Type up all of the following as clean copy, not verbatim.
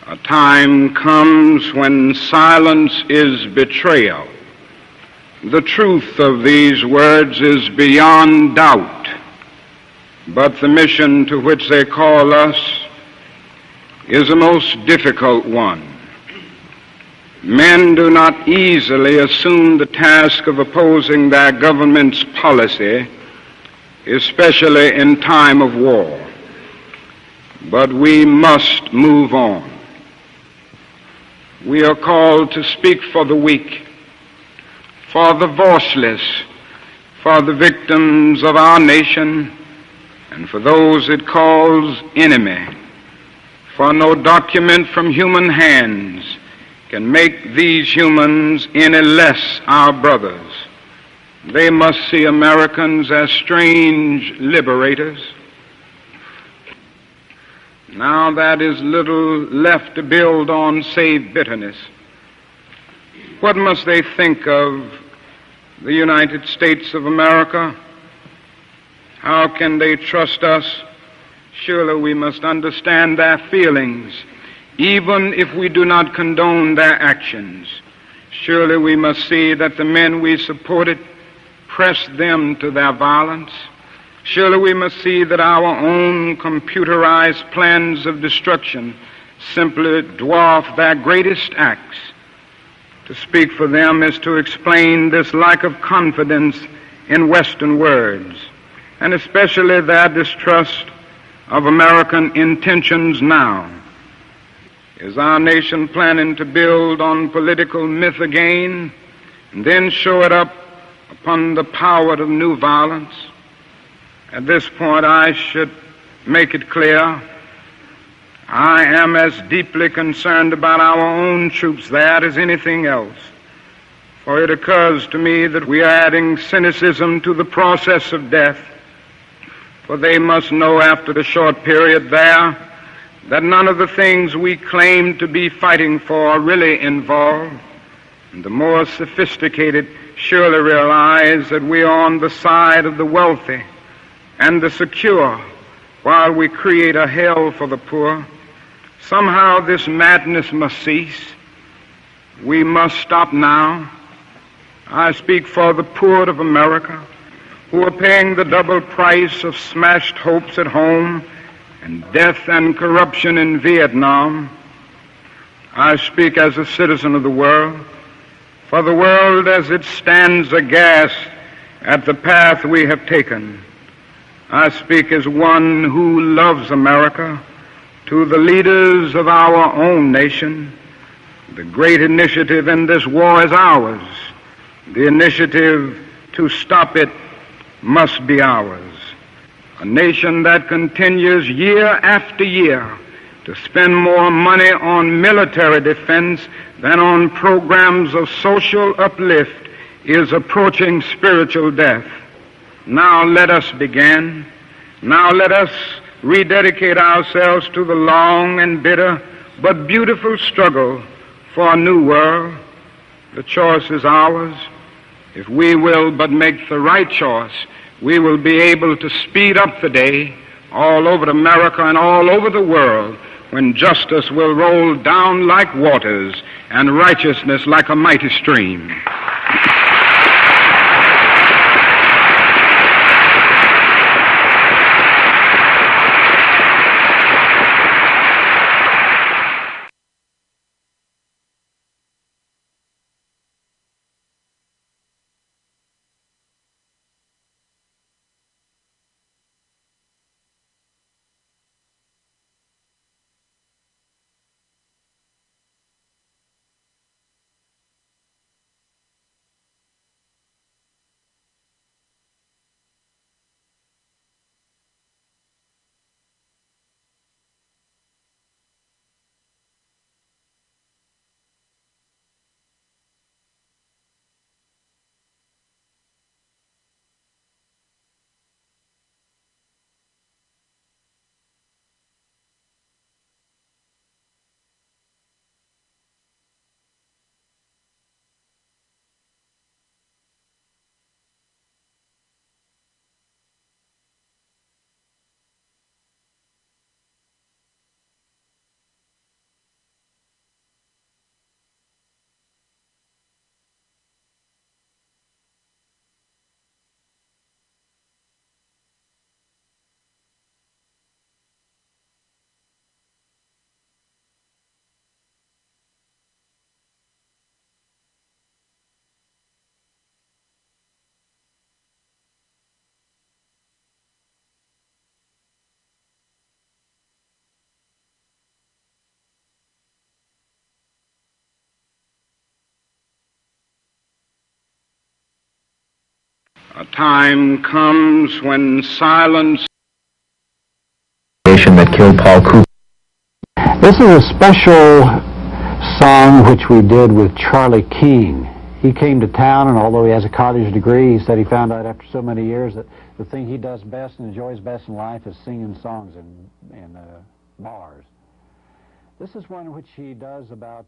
A time comes when silence is betrayal. The truth of these words is beyond doubt, but the mission to which they call us is a most difficult one. Men do not easily assume the task of opposing their government's policy, especially in time of war. But we must move on. We are called to speak for the weak, for the voiceless, for the victims of our nation, and for those it calls enemy. For no document from human hands can make these humans any less our brothers. They must see Americans as strange liberators. Now that is little left to build on save bitterness. What must they think of the United States of America? How can they trust us? Surely we must understand their feelings, even if we do not condone their actions. Surely we must see that the men we supported pressed them to their violence. Surely we must see that our own computerized plans of destruction simply dwarf their greatest acts. To speak for them is to explain this lack of confidence in Western words, and especially their distrust of American intentions now. Is our nation planning to build on political myth again, and then show it up upon the power of new violence? At this point, I should make it clear, I am as deeply concerned about our own troops there as anything else. For it occurs to me that we are adding cynicism to the process of death. For they must know after the short period there that none of the things we claim to be fighting for are really involved. And the more sophisticated surely realize that we are on the side of the wealthy and the secure, while we create a hell for the poor. Somehow this madness must cease. We must stop now. I speak for the poor of America, who are paying the double price of smashed hopes at home and death and corruption in Vietnam. I speak as a citizen of the world, for the world as it stands aghast at the path we have taken. I speak as one who loves America. To the leaders of our own nation, the great initiative in this war is ours. The initiative to stop it must be ours. A nation that continues year after year to spend more money on military defense than on programs of social uplift is approaching spiritual death. Now let us begin. Now let us rededicate ourselves to the long and bitter but beautiful struggle for a new world. The choice is ours. If we will but make the right choice, we will be able to speed up the day all over America and all over the world when justice will roll down like waters and righteousness like a mighty stream. A time comes when silence that killed Paul Cooper. This is a special song which we did with Charlie King. He came to town, and although he has a college degree, he said he found out after so many years that the thing he does best and enjoys best in life is singing songs in bars. This is one which he does about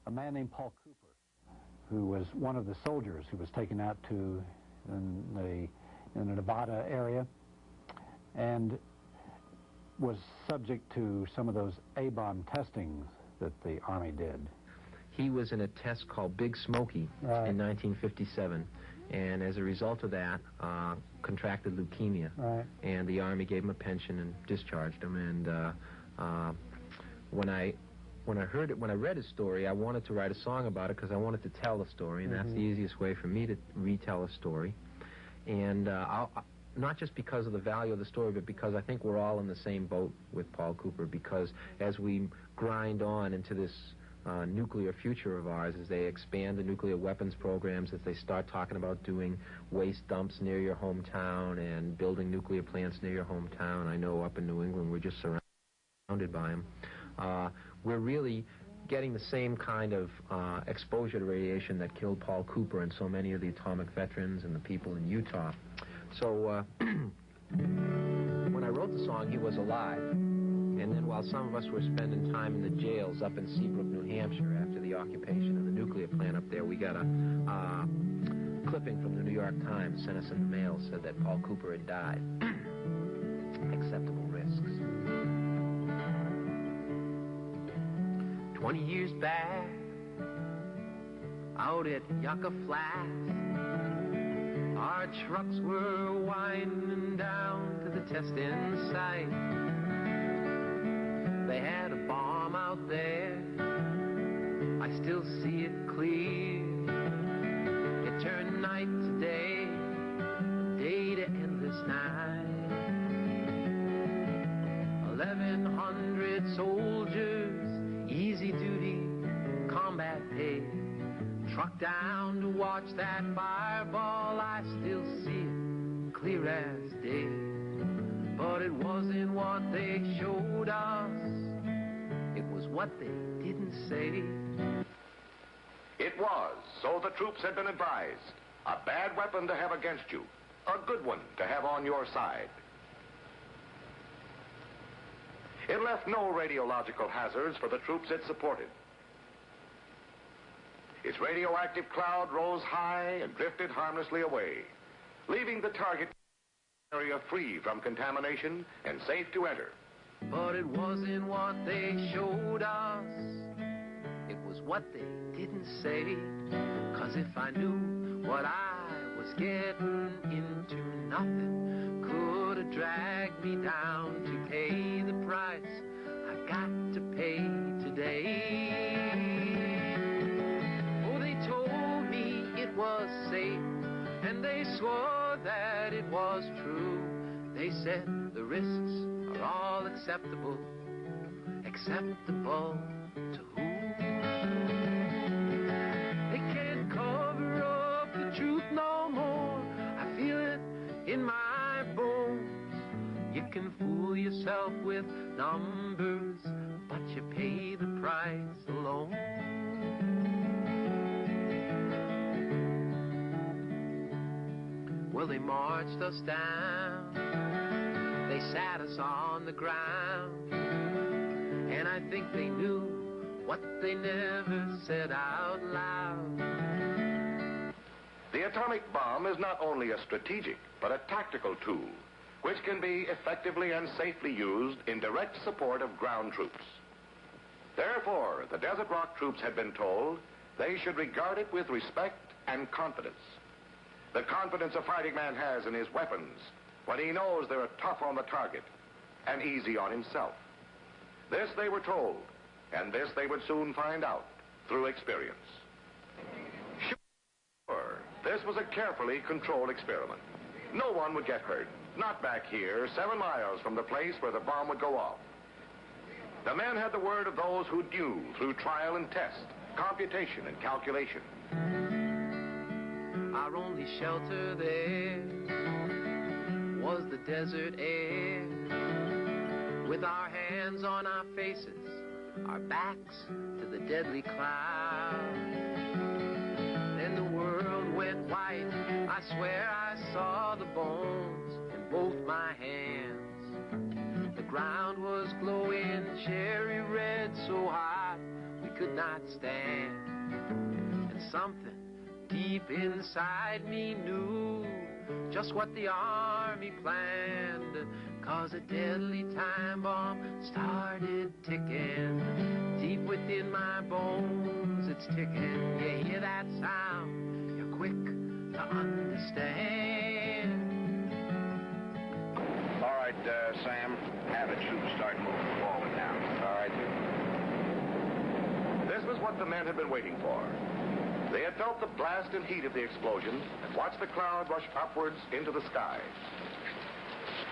a man named Paul Cooper, who was one of the soldiers who was taken out to in the Nevada area and was subject to some of those A-bomb testings that the Army did. He was in a test called Big Smoky in 1957, and as a result of that, contracted leukemia. Right. And the Army gave him a pension and discharged him. And when I read his story, I wanted to write a song about it because I wanted to tell the story, and that's the easiest way for me to retell a story. And not just because of the value of the story, but because I think we're all in the same boat with Paul Cooper, because as we grind on into this nuclear future of ours, as they expand the nuclear weapons programs, as they start talking about doing waste dumps near your hometown and building nuclear plants near your hometown. I know up in New England we're just surrounded by them. We're really getting the same kind of exposure to radiation that killed Paul Cooper and so many of the atomic veterans and the people in Utah. So when I wrote the song, he was alive. And then while some of us were spending time in the jails up in Seabrook, New Hampshire, after the occupation of the nuclear plant up there, we got a clipping from the New York Times sent us in the mail, said that Paul Cooper had died. Acceptable risks. 20 years back, out at Yucca Flats, our trucks were winding down to the testing site. They had a bomb out there, I still see it clear. It turned night to day, day to endless night. 1,100 soldiers, easy duty, combat pay, trucked down to watch that fireball. I still see it clear as day. But it wasn't what they showed us, it was what they didn't say. It was, so the troops had been advised, a bad weapon to have against you, a good one to have on your side. It left no radiological hazards for the troops it supported. Its radioactive cloud rose high and drifted harmlessly away, leaving the target area free from contamination and safe to enter. But it wasn't what they showed us, it was what they didn't say. 'Cause if I knew what I was getting into, nothing could have dragged me down to pay the price I got to pay today. Oh, they told me it was safe, and they swore that it was true. They said the risks are all acceptable. Acceptable to who? They can't cover up the truth no more. I feel it in my bones. You can fool yourself with numbers, but you pay the price alone. Well, they marched us down, they sat us on the ground, and I think they knew what they never said out loud. The atomic bomb is not only a strategic, but a tactical tool, which can be effectively and safely used in direct support of ground troops. Therefore, the Desert Rock troops had been told they should regard it with respect and confidence. The confidence a fighting man has in his weapons when he knows they're tough on the target and easy on himself. This they were told, and this they would soon find out through experience. Sure, this was a carefully controlled experiment. No one would get hurt, not back here, 7 miles from the place where the bomb would go off. The men had the word of those who knew through trial and test, computation and calculation. Our only shelter there was the desert air. With our hands on our faces, our backs to the deadly cloud. Then the world went white. I swear I saw the bones in both my hands. The ground was glowing cherry red, so hot we could not stand. And something deep inside me knew just what the army planned, 'cause a deadly time bomb started ticking. Deep within my bones it's ticking. You hear that sound, you're quick to understand. All right, Sam, have it shoot, start moving forward now. All right. This was what the men had been waiting for. They had felt the blast and heat of the explosion and watched the cloud rush upwards into the sky.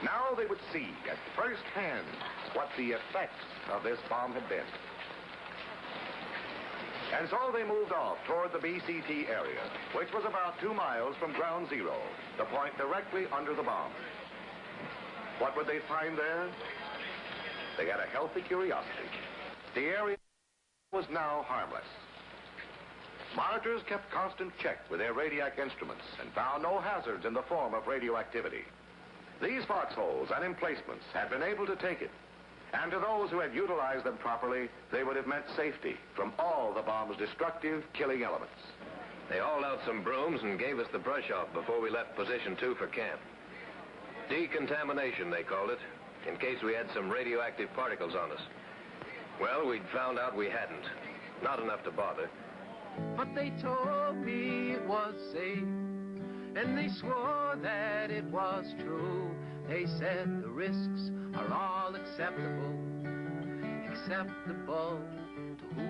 Now they would see at first hand what the effects of this bomb had been. And so they moved off toward the BCT area, which was about 2 miles from ground zero, the point directly under the bomb. What would they find there? They had a healthy curiosity. The area was now harmless. Monitors kept constant check with their radiac instruments and found no hazards in the form of radioactivity. These foxholes and emplacements had been able to take it, and to those who had utilized them properly, they would have meant safety from all the bomb's destructive, killing elements. They hauled out some brooms and gave us the brush off before we left position 2 for camp. Decontamination, they called it, in case we had some radioactive particles on us. Well, we'd found out we hadn't. Not enough to bother. But they told me it was safe, and they swore that it was true. They said the risks are all acceptable. Acceptable to who?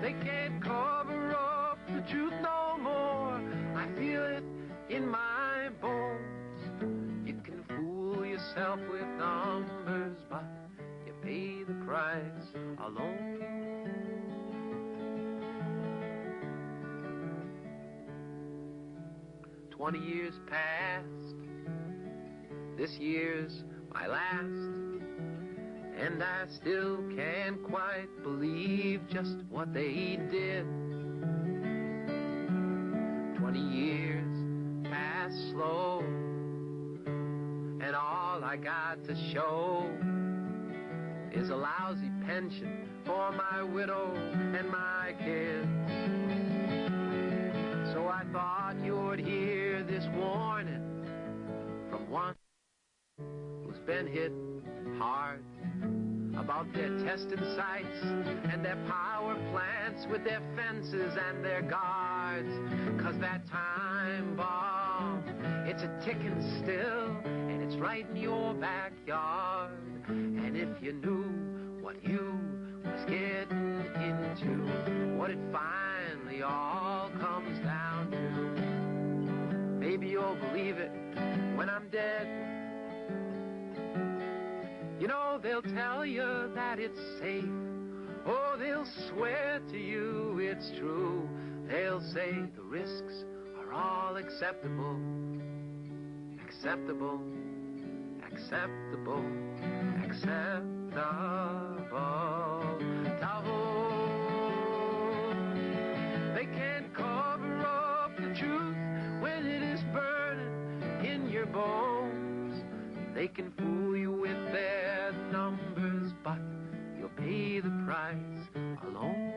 They can't cover up the truth no more. I feel it in my bones. You can fool yourself with numbers, but you pay the price alone. 20 years passed, this year's my last, and I still can't quite believe just what they did. 20 years passed slow, and all I got to show is a lousy pension for my widow and my kids. So I thought you'd hear this warning from one who's been hit hard about their testing sites and their power plants with their fences and their guards. 'Cause that time bomb, it's a ticking still, and it's right in your backyard. And if you knew what you was getting into, what it finally all comes down to, maybe you'll believe it when I'm dead. You know, they'll tell you that it's safe. Oh, they'll swear to you it's true. They'll say the risks are all acceptable. Acceptable. Acceptable. Acceptable. Tahoe. They can't cover up the truth when it is burning in your bones. They can fool you with their numbers, but you'll pay the price alone.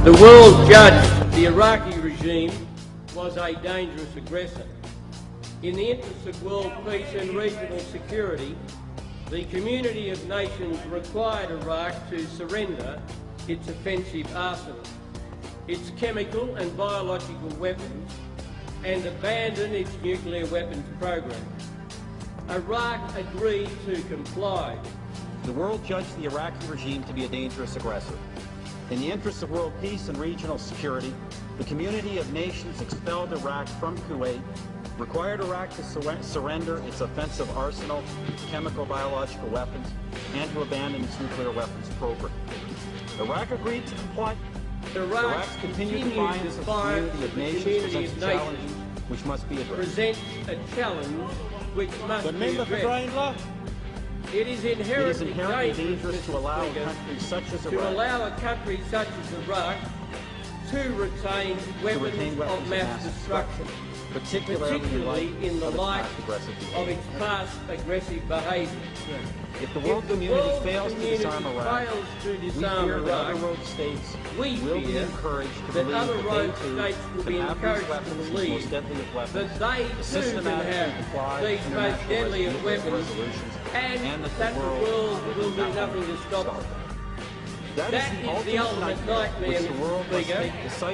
The world judged the Iraqi regime was a dangerous aggressor. In the interests of world peace and regional security, the community of nations required Iraq to surrender its offensive arsenal, its chemical and biological weapons, and abandon its nuclear weapons program. Iraq agreed to comply. The world judged the Iraqi regime to be a dangerous aggressor. In the interests of world peace and regional security, the community of nations expelled Iraq from Kuwait, required Iraq to surrender its offensive arsenal, chemical biological weapons, and to abandon its nuclear weapons program. Iraq agreed to comply. Iraq's continued defiance of the community of nations presents a challenge which must be addressed. Presents a challenge which must be addressed. It is inherently dangerous to allow a country such as Iraq to retain weapons of mass destruction, particularly in the light of its past aggressive behaviour. If the world community fails to disarm Iraq, we fear that other rogue states will be encouraged to believe that they too can have these weapons, these most deadly of weapons, systematically comply these most deadly of weapons, and that the world will do nothing to stop it. That is the ultimate nightmare, Mr. Speaker,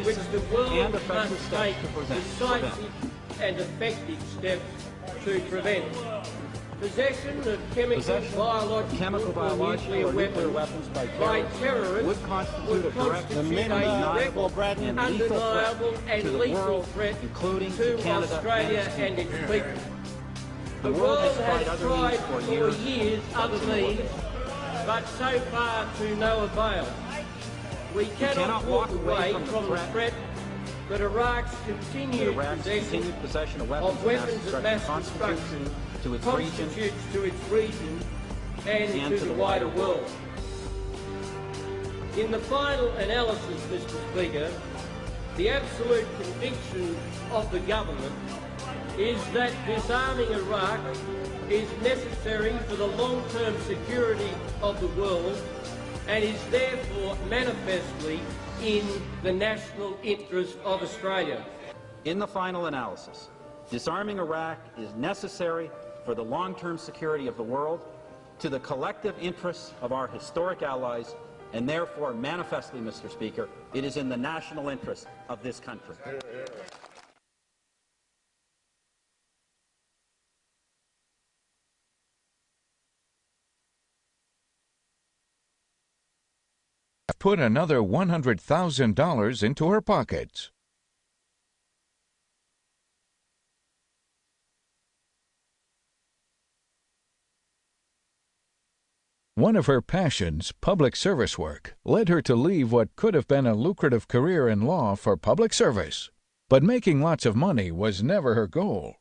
which the world must take decisive and effective steps to prevent. Possession of chemical, biological, or nuclear weapons by terrorists would constitute a direct, undeniable, and lethal threat to Australia and its people. The world has tried for years other means, but so far to no avail. We cannot walk away from the threat that Iraq's continued possession of weapons of mass destruction constitutes to its region and to the wider world. In the final analysis, Mr. Speaker, the absolute conviction of the government is that disarming Iraq is necessary for the long-term security of the world and is therefore manifestly in the national interest of Australia. In the final analysis, disarming Iraq is necessary for the long-term security of the world, to the collective interests of our historic allies, and therefore manifestly, Mr. Speaker, it is in the national interest of this country. Put another $100,000 into her pockets. One of her passions, public service work, led her to leave what could have been a lucrative career in law for public service. But making lots of money was never her goal.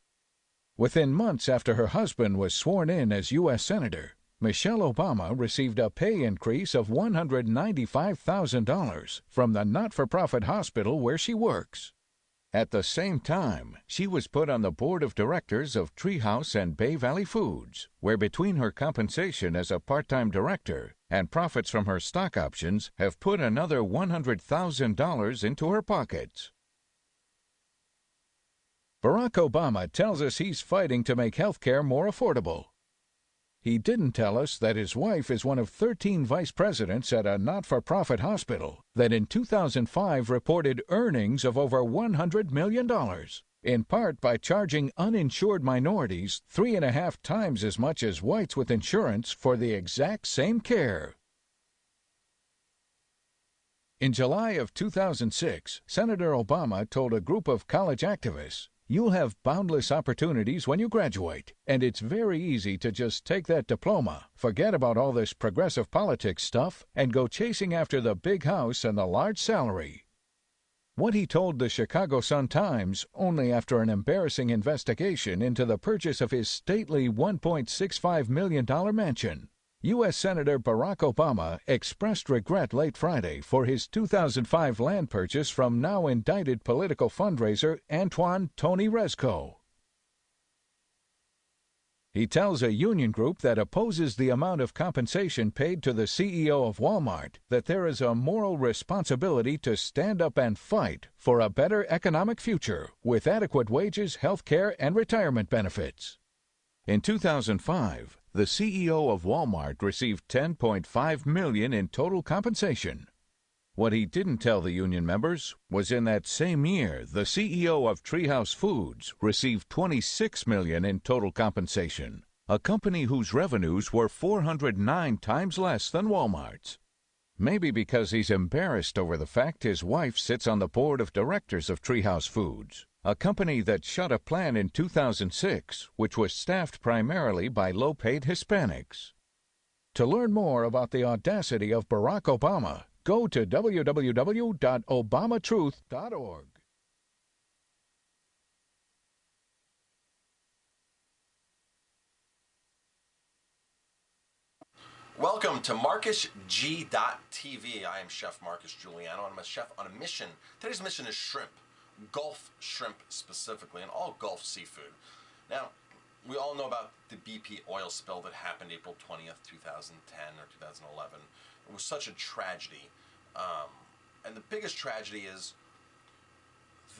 Within months after her husband was sworn in as U.S. Senator, Michelle Obama received a pay increase of $195,000 from the not-for-profit hospital where she works. At the same time, she was put on the board of directors of Treehouse and Bay Valley Foods, where between her compensation as a part-time director and profits from her stock options have put another $100,000 into her pockets. Barack Obama tells us he's fighting to make health care more affordable. He didn't tell us that his wife is one of 13 vice presidents at a not-for-profit hospital that in 2005 reported earnings of over $100 million, in part by charging uninsured minorities 3.5 times as much as whites with insurance for the exact same care. In July of 2006, Senator Obama told a group of college activists, "You'll have boundless opportunities when you graduate, and it's very easy to just take that diploma, forget about all this progressive politics stuff, and go chasing after the big house and the large salary." What he told the Chicago Sun-Times only after an embarrassing investigation into the purchase of his stately $1.65 million mansion. U.S. Senator Barack Obama expressed regret late Friday for his 2005 land purchase from now indicted political fundraiser Antoine Tony Rezko. He tells a union group that opposes the amount of compensation paid to the CEO of Walmart that there is a moral responsibility to stand up and fight for a better economic future with adequate wages, health care, and retirement benefits. In 2005, the CEO of Walmart received $10.5 million in total compensation. What he didn't tell the union members was in that same year, the CEO of Treehouse Foods received $26 million in total compensation, a company whose revenues were 409 times less than Walmart's. Maybe because he's embarrassed over the fact his wife sits on the board of directors of Treehouse Foods, a company that shut a plant in 2006, which was staffed primarily by low-paid Hispanics. To learn more about the audacity of Barack Obama, go to www.obamatruth.org. Welcome to MarcusG.tv. I am Chef Marcus Giuliano, and I'm a chef on a mission. Today's mission is shrimp, Gulf shrimp specifically, and all Gulf seafood. Now, we all know about the BP oil spill that happened April 20th, 2010 or 2011. It was such a tragedy. And the biggest tragedy is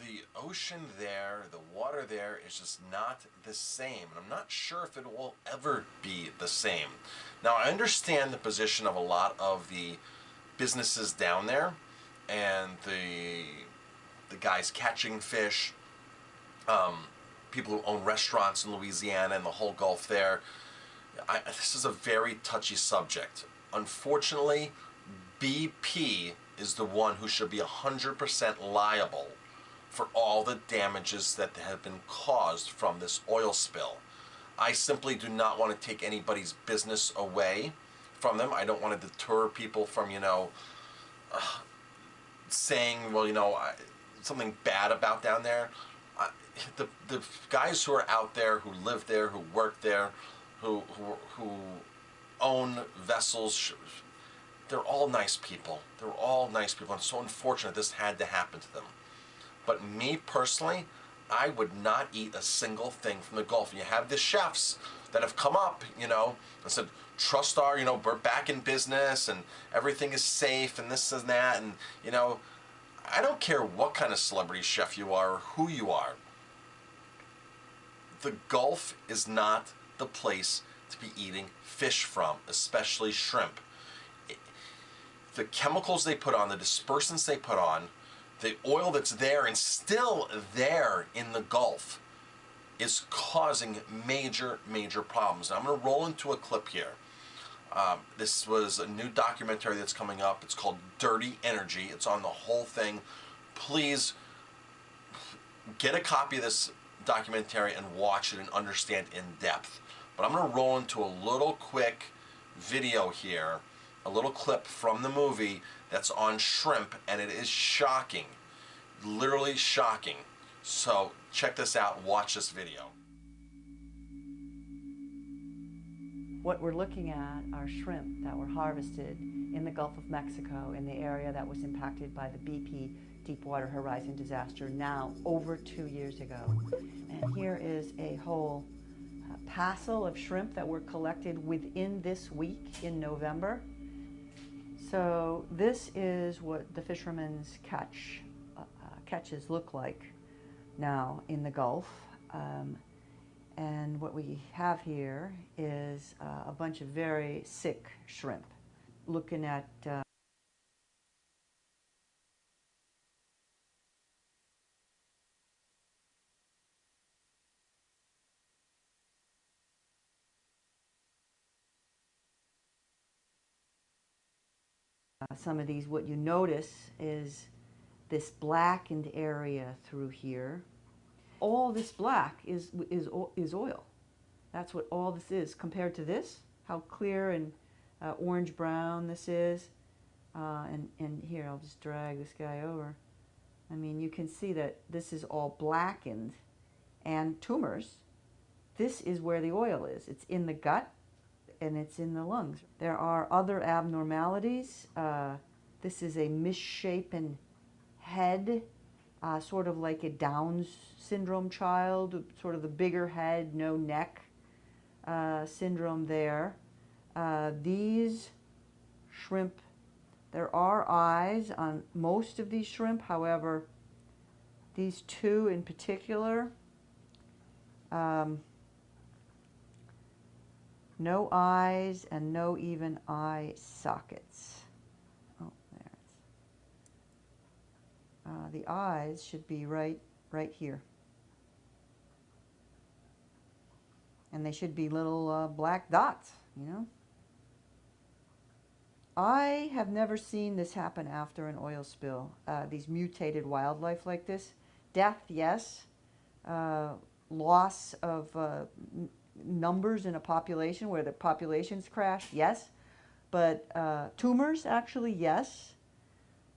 the ocean there, the water there is just not the same. And I'm not sure if it will ever be the same. Now, I understand the position of a lot of the businesses down there and the guys catching fish, people who own restaurants in Louisiana and the whole Gulf there. This is a very touchy subject. Unfortunately, BP is the one who should be 100% liable for all the damages that have been caused from this oil spill. I simply do not want to take anybody's business away from them. I don't want to deter people from, saying, well, something bad about down there. The guys who are out there, who live there, who work there, who own vessels, they're all nice people. They're all nice people. It's so unfortunate this had to happen to them. But me personally, I would not eat a single thing from the Gulf. And you have the chefs that have come up, and said, trust our, we're back in business and everything is safe and this and that. And, I don't care what kind of celebrity chef you are or who you are. The Gulf is not the place to be eating fish from, especially shrimp. The chemicals they put on, the dispersants they put on, the oil that's there and still there in the Gulf is causing major, major problems. Now, I'm going to roll into a clip here. This was a new documentary that's coming up. It's called Dirty Energy. It's on the whole thing. Please get a copy of this documentary and watch it and understand in depth. But I'm going to roll into a little quick video here, a little clip from the movie that's on shrimp, and it is shocking, literally shocking. So check this out, watch this video. What we're looking at are shrimp that were harvested in the Gulf of Mexico, in the area that was impacted by the BP Deepwater Horizon disaster now over 2 years ago. And here is a whole parcel of shrimp that were collected within this week in November. So this is what the fishermen's catches look like now in the Gulf. And what we have here is a bunch of very sick shrimp. Looking at some of these, what you notice is this blackened area through here. All this black is oil. That's what all this is compared to this, how clear and orange brown this is. And here, I'll just drag this guy over. I mean, you can see that this is all blackened and tumors. This is where the oil is. It's in the gut and it's in the lungs. There are other abnormalities. This is a misshapen head, sort of like a Down syndrome child, sort of the bigger head, no neck. syndrome there. These shrimp, there are eyes on most of these shrimp. However, these two in particular, no eyes and no even eye sockets. Oh, there it's. The eyes should be right here. And they should be little black dots, you know. I have never seen this happen after an oil spill. These mutated wildlife like this. Death, yes. Loss of numbers in a population where the populations crash, yes. But tumors, actually, yes.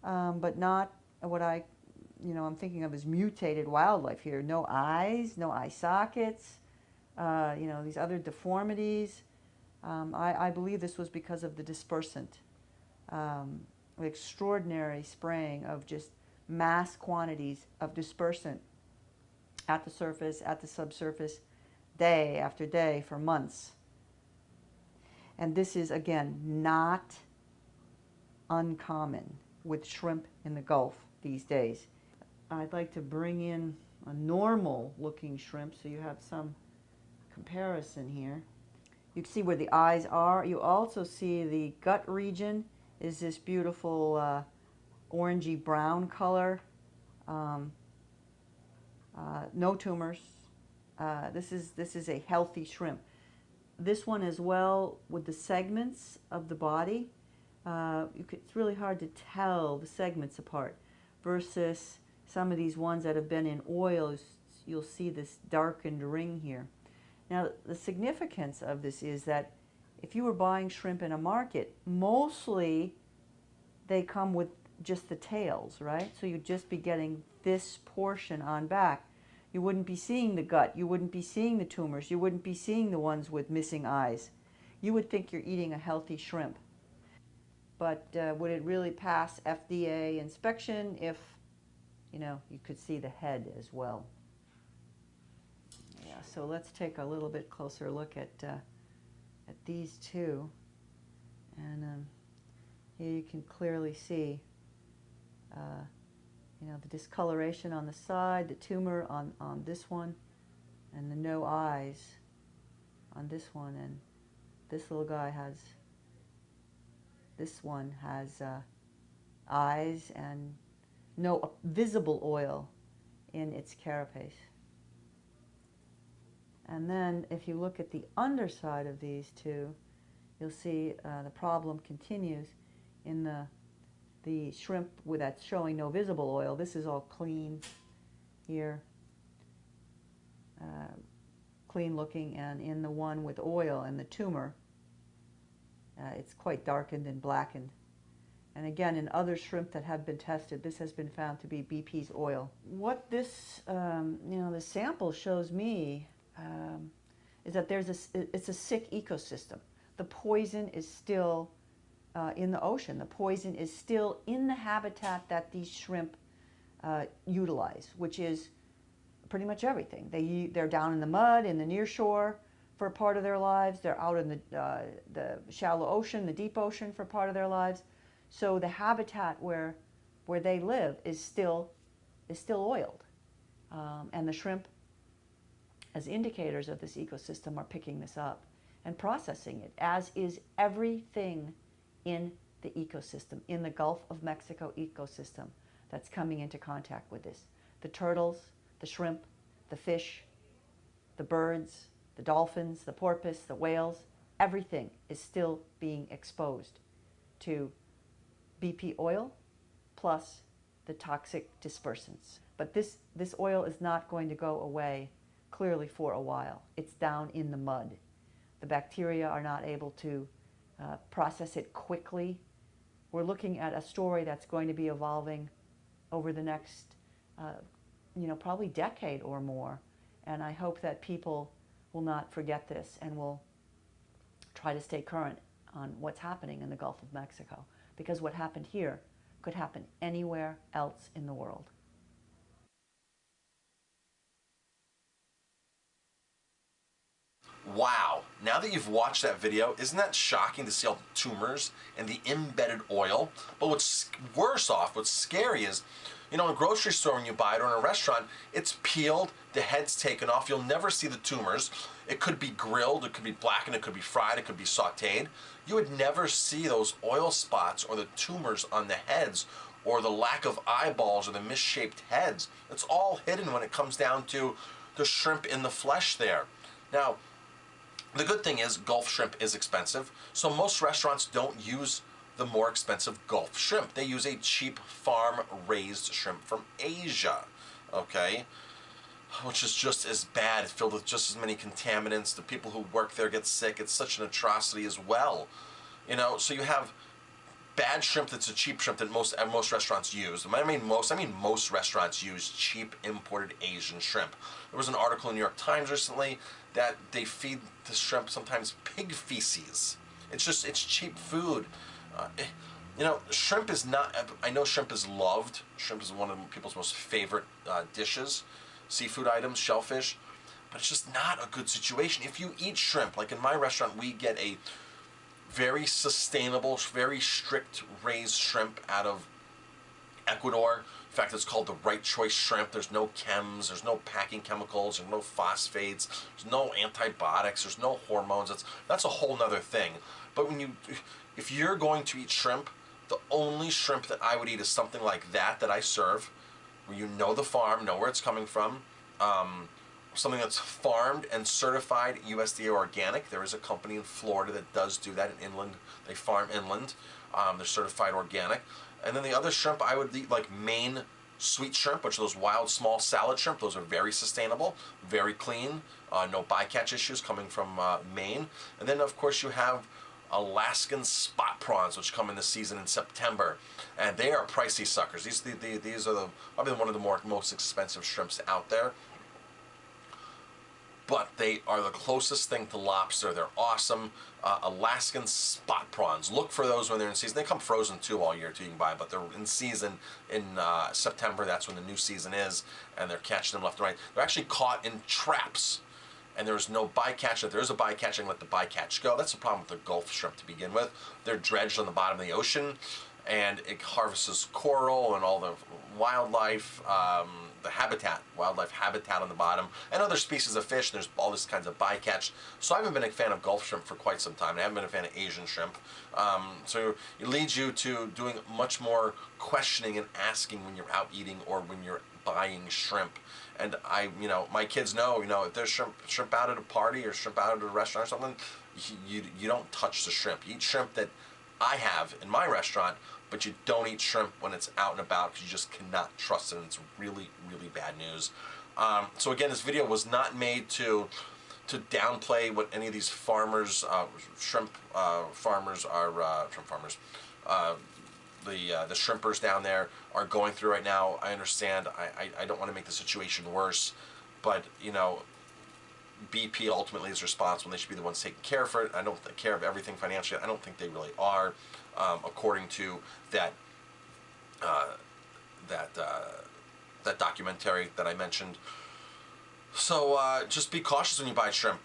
But not what I'm thinking of as mutated wildlife here. No eyes, no eye sockets, these other deformities. I believe this was because of the dispersant. Extraordinary spraying of just mass quantities of dispersant at the surface, at the subsurface, day after day for months. And this is, again, not uncommon with shrimp in the Gulf these days. I'd like to bring in a normal looking shrimp so you have some comparison here. You can see where the eyes are. You also see the gut region is this beautiful orangey brown color. No tumors. This is a healthy shrimp. This one as well, with the segments of the body, it's really hard to tell the segments apart versus some of these ones that have been in oil. You'll see this darkened ring here. Now, the significance of this is that if you were buying shrimp in a market, mostly they come with just the tails, right? So you'd just be getting this portion on back. You wouldn't be seeing the gut. You wouldn't be seeing the tumors. You wouldn't be seeing the ones with missing eyes. You would think you're eating a healthy shrimp. But would it really pass FDA inspection if, you could see the head as well? Yeah, so let's take a little bit closer look at these two. And here you can clearly see the discoloration on the side, the tumor on this one, and the no eyes on this one. And this little guy this one has eyes and no visible oil in its carapace. And then if you look at the underside of these two, you'll see the problem continues in the shrimp that's showing no visible oil. This is all clean here, clean looking, and in the one with oil and the tumor, it's quite darkened and blackened. And again, in other shrimp that have been tested, this has been found to be BP's oil. What this, the sample shows me is that it's a sick ecosystem. The poison is still in the ocean. The poison is still in the habitat that these shrimp utilize, which is pretty much everything. They're down in the mud, in the near shore for a part of their lives. They're out in the shallow ocean, the deep ocean for part of their lives. So the habitat where they live is still oiled. And the shrimp, as indicators of this ecosystem, are picking this up and processing it, as is everything in the ecosystem, in the Gulf of Mexico ecosystem that's coming into contact with this. The turtles, the shrimp, the fish, the birds, the dolphins, the porpoise, the whales, everything is still being exposed to BP oil plus the toxic dispersants. But this oil is not going to go away clearly for a while. It's down in the mud. The bacteria are not able to process it quickly. We're looking at a story that's going to be evolving over the next, probably decade or more. And I hope that people will not forget this and will try to stay current on what's happening in the Gulf of Mexico. Because what happened here could happen anywhere else in the world. wow, now that you've watched that video, isn't that shocking to see all the tumors and the embedded oil? But what's worse off, what's scary is, you know, in a grocery store when you buy it or in a restaurant, it's peeled, the head's taken off, you'll never see the tumors. It could be grilled, it could be blackened, it could be fried, it could be sauteed. You would never see those oil spots or the tumors on the heads or the lack of eyeballs or the misshaped heads. It's all hidden when it comes down to the shrimp in the flesh there. Now, the good thing is Gulf shrimp is expensive, so most restaurants don't use the more expensive Gulf shrimp. They use a cheap farm-raised shrimp from Asia, okay? Which is just as bad. It's filled with just as many contaminants. The people who work there get sick. It's such an atrocity as well. You know, so you have bad shrimp that's a cheap shrimp that most restaurants use. I mean most restaurants use cheap imported Asian shrimp. There was an article in the New York Times recently that they feed the shrimp sometimes pig feces. It's cheap food. You know, shrimp is not, I know shrimp is loved. Shrimp is one of people's most favorite dishes, seafood items, shellfish, but it's just not a good situation. If you eat shrimp, like in my restaurant, we get a very sustainable, very strict raised shrimp out of Ecuador. In fact, it's called the Right Choice shrimp. There's no chems, there's no packing chemicals, there's no phosphates, there's no antibiotics, there's no hormones. That's a whole nother thing. But if you're going to eat shrimp, the only shrimp that I would eat is something like that I serve, where you know the farm, know where it's coming from, something that's farmed and certified USDA organic. There is a company in Florida that does do that in inland. They farm inland. They're certified organic. And then the other shrimp I would eat, like Maine sweet shrimp, which are those wild small salad shrimp. Those are very sustainable, very clean, no bycatch issues coming from Maine. And then of course you have Alaskan spot prawns, which come in the season in September, and they are pricey suckers. These are probably one of the most expensive shrimps out there, but they are the closest thing to lobster. They're awesome. Alaskan spot prawns. Look for those when they're in season. They come frozen too all year too. You can buy, but they're in season in September. That's when the new season is, and they're catching them left and right. They're actually caught in traps. And there's no bycatch. If there is a bycatch, I can let the bycatch go. That's the problem with the Gulf shrimp to begin with. They're dredged on the bottom of the ocean, and it harvests coral and all the wildlife, wildlife habitat on the bottom, and other species of fish. There's all this kinds of bycatch. So I haven't been a fan of Gulf shrimp for quite some time. I haven't been a fan of Asian shrimp. So it leads you to doing much more questioning and asking when you're out eating or when you're buying shrimp. And my kids know, if there's shrimp out at a party or shrimp out at a restaurant or something, you don't touch the shrimp. You eat shrimp that I have in my restaurant, but you don't eat shrimp when it's out and about because you just cannot trust it, and it's really, really bad news. So again, this video was not made to downplay what any of these farmers, shrimp farmers are, the shrimpers down there are going through right now. I understand. I don't want to make the situation worse, but BP ultimately is responsible. They should be the ones taking care of it. I don't take care of everything financially. I don't think they really are, according to that documentary that I mentioned. So just be cautious when you buy shrimp.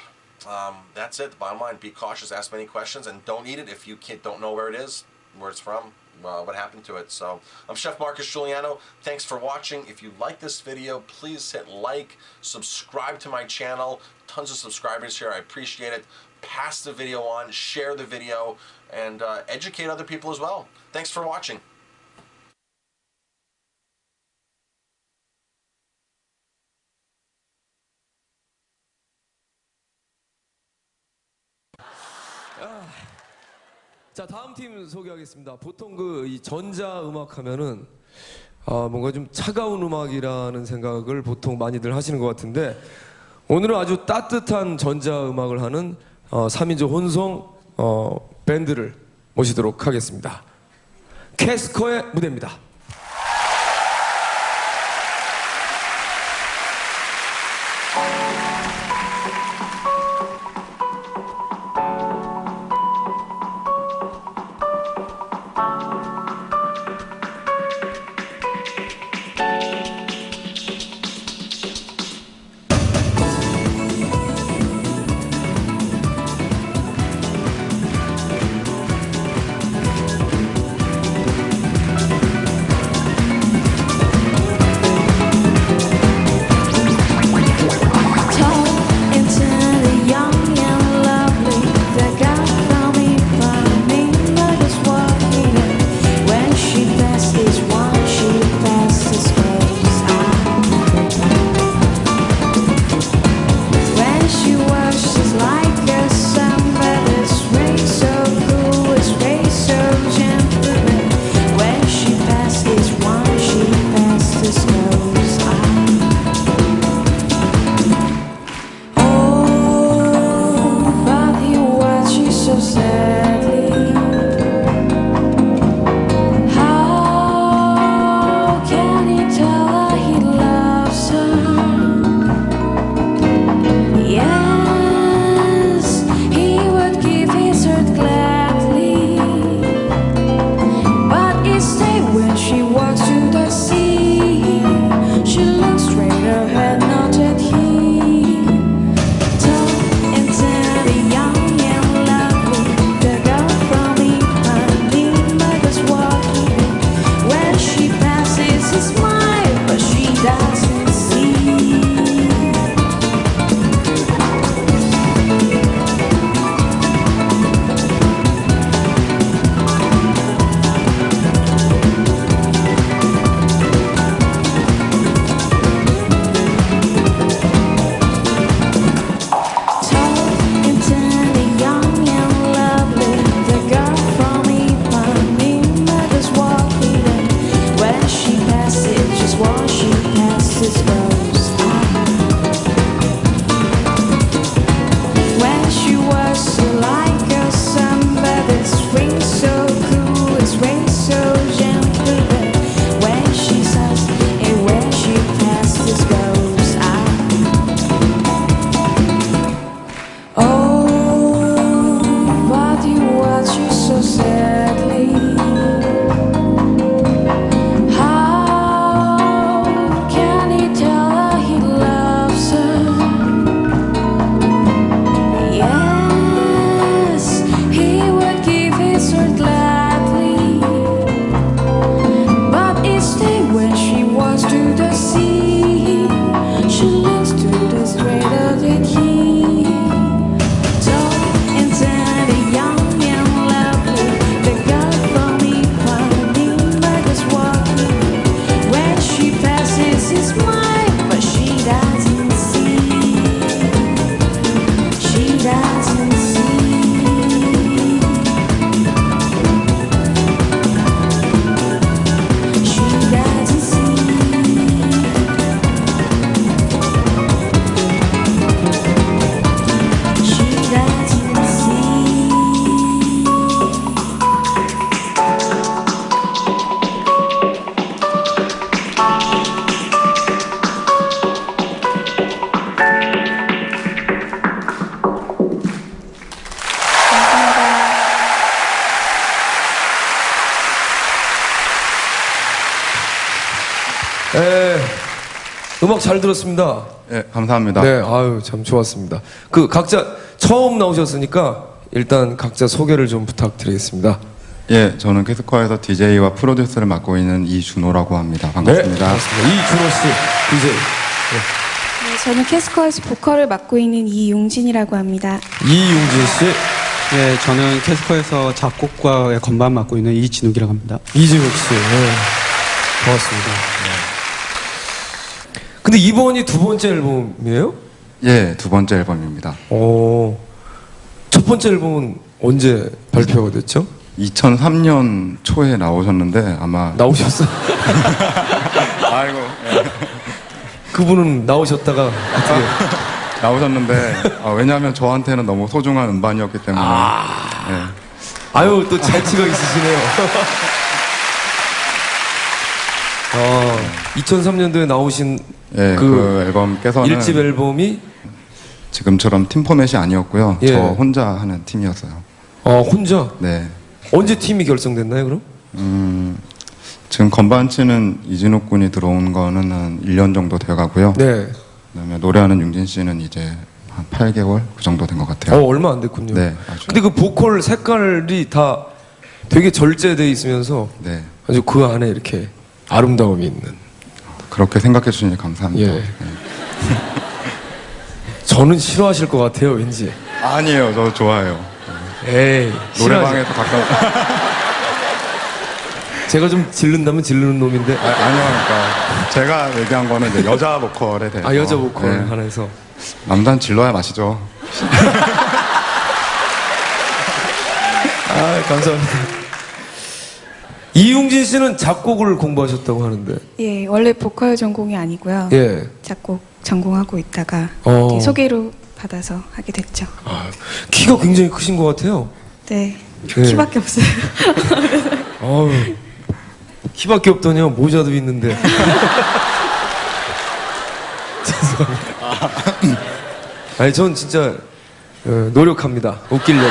That's it. The bottom line: be cautious. Ask many questions, and don't eat it if you don't know where it is, where it's from. What happened to it. So I'm Chef Marcus Giuliano. Thanks for watching. If you like this video, please hit like, subscribe to my channel. Tons of subscribers here. I appreciate it. Pass the video on, share the video, and educate other people as well. Thanks for watching. 자, 다음 팀 소개하겠습니다. 보통 이 전자 음악 하면은 뭔가 좀 차가운 음악이라는 생각을 보통 많이들 하시는 것 같은데, 오늘은 아주 따뜻한 전자 음악을 하는 3인조 혼성 밴드를 모시도록 하겠습니다. 캐스커의 무대입니다. fastest rose. When she was so like a samba, this ring so cool, this ring so gentle. But when she says and when she passed this rose, oh, but you watch you so sadly. 음악 잘 들었습니다. 네, 감사합니다. 네, 아유, 참 좋았습니다. 그 각자 처음 나오셨으니까 일단 각자 소개를 좀 부탁드리겠습니다. 예, 저는 캐스커에서 DJ와 프로듀서를 맡고 있는 이준호라고 합니다. 반갑습니다. 네, 반갑습니다. 이준호 씨, DJ. 네, 저는 캐스커에서 보컬을 맡고 있는 이용진이라고 합니다. 이용진 씨. 네, 저는 캐스커에서 작곡과 건반 맡고 있는 이진욱이라고 합니다. 이진욱 씨. 네. 반갑습니다. 네. 근데 이번이 두 번째 앨범이에요? 예, 두 번째 앨범입니다. 첫 번째 앨범은 언제 발표가 됐죠? 2003년 초에 나오셨는데 아마 나오셨어? 아이고. 예. 그분은 나오셨다가 어떻게 나오셨는데 왜냐하면 저한테는 너무 소중한 음반이었기 때문에. 예. 아유, 또 재치가 있으시네요. 2003년도에 나오신 예, 그 앨범께서는 1집 앨범이 지금처럼 팀 포맷이 아니었고요. 예. 저 혼자 하는 팀이었어요. 혼자? 네. 언제 팀이 결성됐나요, 그럼? 지금 건반 치는 이진욱 군이 들어온 거는 한 1년 정도 돼가고요. 네. 그다음에 노래하는 융진 씨는 이제 한 8개월 그 정도 된 것 같아요. 얼마 안 됐군요. 네. 아주. 근데 그 보컬 색깔이 다 되게 절제돼 있으면서 네. 아주 그 안에 이렇게 아름다움이 있는. 그렇게 생각해 주시니 감사합니다. 예. 네. 저는 싫어하실 것 같아요, 왠지. 아니에요, 저 좋아해요. 에이, 노래방에서 가끔. 제가 좀 질른다면 질르는 놈인데. 아니요, 그러니까 제가 얘기한 거는 이제 여자 보컬에 대해서. 여자 보컬 네. 한해서. 남자는 질러야 맛이죠. 감사합니다. 이용진 씨는 작곡을 공부하셨다고 하는데. 예, 원래 보컬 전공이 아니고요. 예. 작곡 전공하고 있다가 소개로 받아서 하게 됐죠. 키가 굉장히 크신 것 같아요. 네, 키밖에 없어요. 키밖에 없더니요, 모자도 있는데. 죄송합니다. 아니, 전 진짜 노력합니다. 웃기려고.